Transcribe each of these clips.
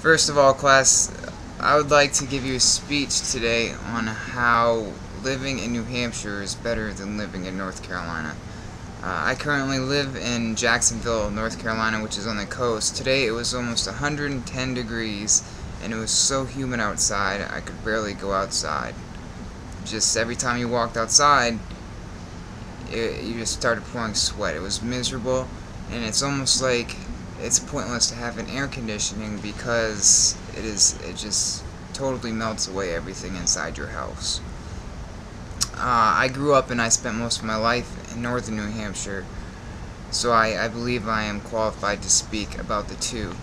First of all, class, I would like to give you a speech today on how living in New Hampshire is better than living in North Carolina. I currently live in Jacksonville, North Carolina, which is on the coast. Today it was almost 110 degrees, and it was so humid outside I could barely go outside. Just every time you walked outside, you just started pouring sweat. It was miserable, and it's almost like it's pointless to have an air conditioning because it just totally melts away everything inside your house. I grew up and I spent most of my life in northern New Hampshire, so I believe I am qualified to speak about the two.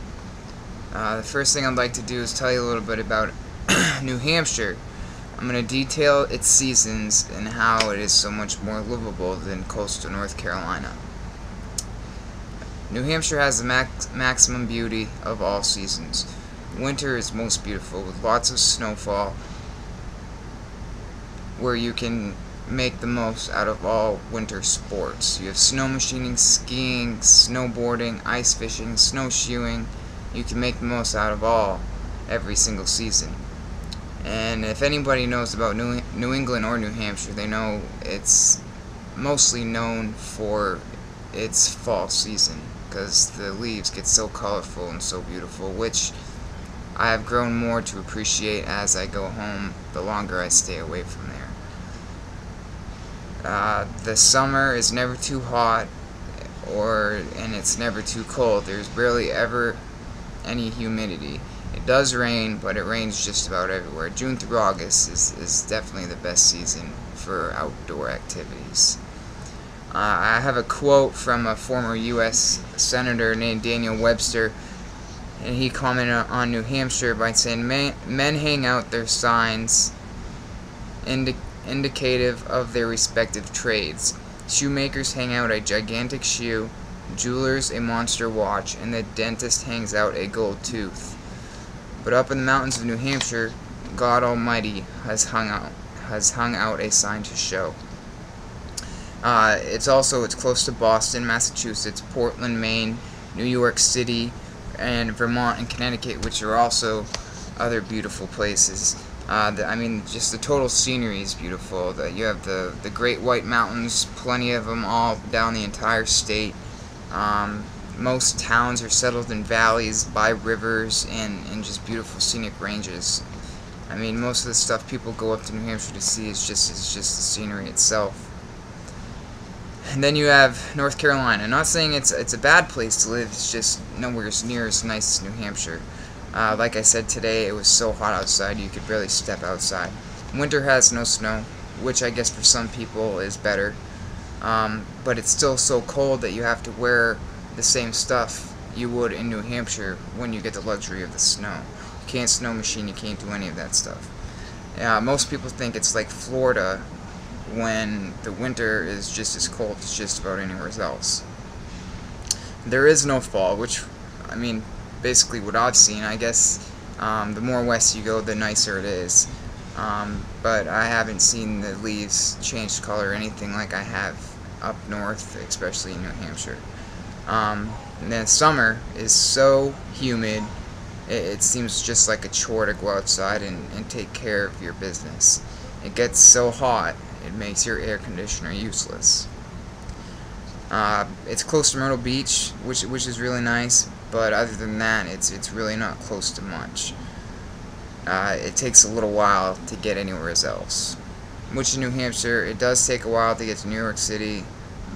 The first thing I'd like to do is tell you a little bit about New Hampshire. I'm going to detail its seasons and how it is so much more livable than coastal North Carolina. New Hampshire has the maximum beauty of all seasons. Winter is most beautiful with lots of snowfall, where you can make the most out of all winter sports. You have snow machining, skiing, snowboarding, ice fishing, snowshoeing. You can make the most out of every single season. And if anybody knows about New England or New Hampshire, they know it's mostly known for its fall season, because the leaves get so colorful and so beautiful, which I have grown more to appreciate as I go home the longer I stay away from there. The summer is never too hot, and it's never too cold. There's barely ever any humidity. It does rain, but it rains just about everywhere. June through August is definitely the best season for outdoor activities. I have a quote from a former U.S. Senator named Daniel Webster, and he commented on New Hampshire by saying, men hang out their signs indicative of their respective trades. Shoemakers hang out a gigantic shoe, jewelers a monster watch, and the dentist hangs out a gold tooth. But up in the mountains of New Hampshire, God Almighty has hung out a sign to show. It's close to Boston, Massachusetts, Portland, Maine, New York City, and Vermont and Connecticut, which are also other beautiful places. Just the total scenery is beautiful. You have the Great White Mountains, plenty of them all down the entire state. Most towns are settled in valleys by rivers and just beautiful scenic ranges. Most of the stuff people go up to New Hampshire to see is just the scenery itself. And then you have North Carolina. I'm not saying it's a bad place to live, it's just nowhere near as nice as New Hampshire. Like I said, today it was so hot outside you could barely step outside. Winter has no snow, which I guess for some people is better. But it's still so cold that you have to wear the same stuff you would in New Hampshire when you get the luxury of the snow. You can't snow machine, you can't do any of that stuff. Most people think it's like Florida when the winter is just as cold as just about anywhere else. There is no fall, which, basically what I've seen. I guess the more west you go, the nicer it is. But I haven't seen the leaves change color or anything like I have up north, especially in New Hampshire. And then summer is so humid, it seems just like a chore to go outside and take care of your business. It gets so hot, it makes your air conditioner useless. It's close to Myrtle Beach, which is really nice, but other than that, it's really not close to much. It takes a little while to get anywhere else. Which in New Hampshire, it does take a while to get to New York City,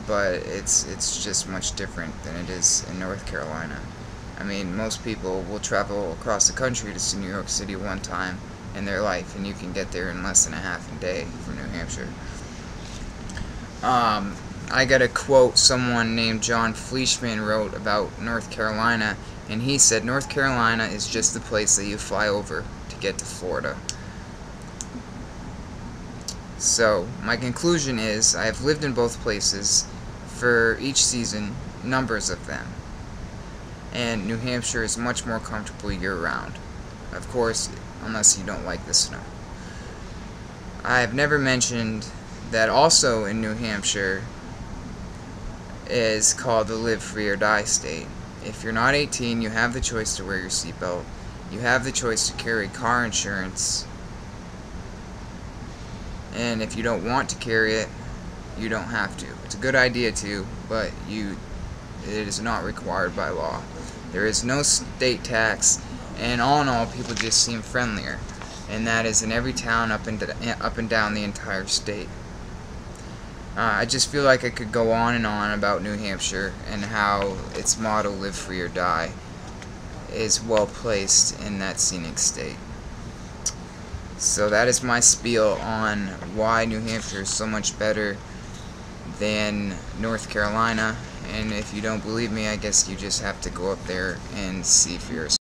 but it's just much different than it is in North Carolina. Most people will travel across the country to see New York City one time in their life, and you can get there in less than a half a day from New Hampshire. I got a quote someone named John Fleischman wrote about North Carolina, and he said, North Carolina is just the place that you fly over to get to Florida. So, my conclusion is, I have lived in both places for each season, numbers of them. And New Hampshire is much more comfortable year-round. Of course, unless you don't like the snow. I have never mentioned that also in New Hampshire is called the Live Free or Die state. If you're not 18, you have the choice to wear your seatbelt. you have the choice to carry car insurance, and if you don't want to carry it, you don't have to. It's a good idea to, but it is not required by law. There is no state tax, and all in all, people just seem friendlier, and that is in every town up and down the entire state. I just feel like I could go on and on about New Hampshire and how its motto, "Live Free or Die," is well placed in that scenic state. So that is my spiel on why New Hampshire is so much better than North Carolina, and if you don't believe me, I guess you just have to go up there and see for yourself.